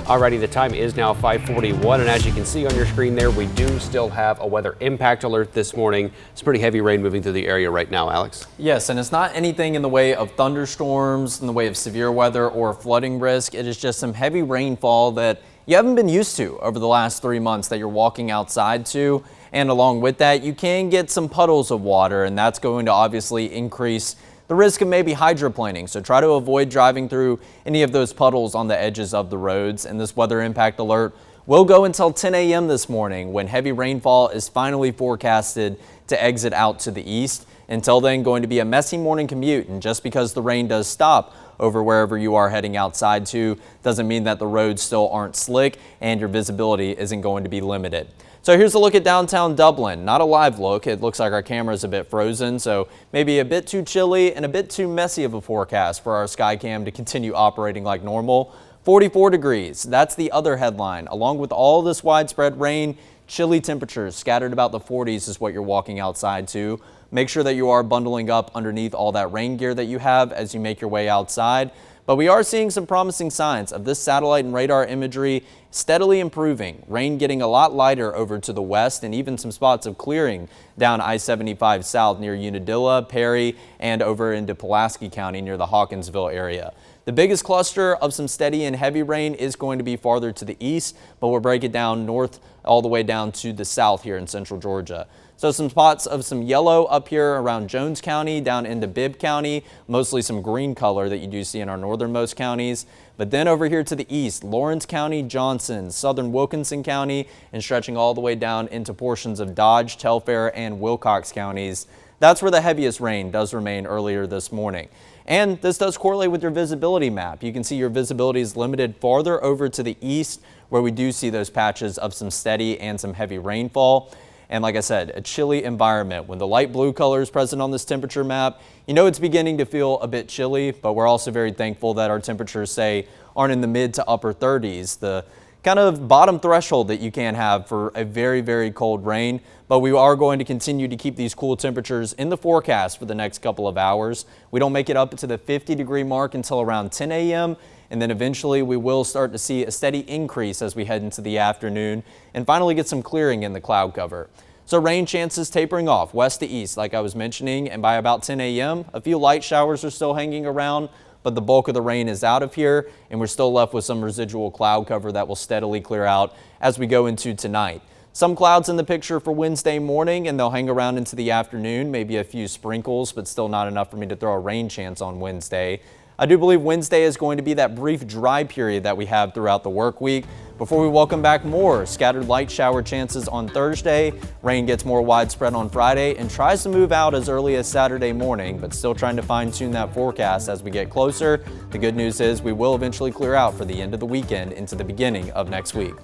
Alrighty, the time is now 5:41, and as you can see on your screen there, we do still have a weather impact alert this morning. It's pretty heavy rain moving through the area right now, Alex. Yes, and it's not anything in the way of thunderstorms, in the way of severe weather or flooding risk. It is just some heavy rainfall that you haven't been used to over the last 3 months that you're walking outside to. And along with that, you can get some puddles of water, and that's going to obviously increase the risk of maybe hydroplaning. So try to avoid driving through any of those puddles on the edges of the roads. And this weather impact alert will go until 10 a.m. this morning, when heavy rainfall is finally forecasted to exit out to the east. Until then, going to be a messy morning commute, and just because the rain does stop over wherever you are heading outside to doesn't mean that the roads still aren't slick and your visibility isn't going to be limited. So here's a look at downtown Dublin. Not a live look. It looks like our camera is a bit frozen, so maybe a bit too chilly and a bit too messy of a forecast for our Skycam to continue operating like normal. 44 degrees. That's the other headline. Along with all this widespread rain, chilly temperatures scattered about the 40s is what you're walking outside to. Make sure that you are bundling up underneath all that rain gear that you have as you make your way outside. But we are seeing some promising signs of this satellite and radar imagery steadily improving. Rain getting a lot lighter over to the west, and even some spots of clearing down I-75 south near Unadilla, Perry, and over into Pulaski County near the Hawkinsville area. The biggest cluster of some steady and heavy rain is going to be farther to the east, but we'll break it down north all the way down to the south here in central Georgia. So some spots of some yellow up here around Jones County, down into Bibb County, mostly some green color that you do see in our northernmost counties. But then over here to the east, Lawrence County, Johnson, southern Wilkinson County, and stretching all the way down into portions of Dodge, Telfair, and Wilcox counties. That's where the heaviest rain does remain earlier this morning. And this does correlate with your visibility map. You can see your visibility is limited farther over to the east, where we do see those patches of some steady and some heavy rainfall. And like I said, a chilly environment. When the light blue color is present on this temperature map, you know it's beginning to feel a bit chilly, but we're also very thankful that our temperatures, say, aren't in the mid to upper 30s, the kind of bottom threshold that you can have for a very, very cold rain. But we are going to continue to keep these cool temperatures in the forecast for the next couple of hours. We don't make it up to the 50-degree mark until around 10 a.m. And then eventually we will start to see a steady increase as we head into the afternoon and finally get some clearing in the cloud cover. So rain chances tapering off west to east, like I was mentioning, and by about 10 a.m., a few light showers are still hanging around, but the bulk of the rain is out of here, and we're still left with some residual cloud cover that will steadily clear out as we go into tonight. Some clouds in the picture for Wednesday morning, and they'll hang around into the afternoon, maybe a few sprinkles, but still not enough for me to throw a rain chance on Wednesday. I do believe Wednesday is going to be that brief dry period that we have throughout the work week before we welcome back more scattered light shower chances on Thursday. Rain gets more widespread on Friday and tries to move out as early as Saturday morning, but still trying to fine-tune that forecast as we get closer. The good news is we will eventually clear out for the end of the weekend into the beginning of next week.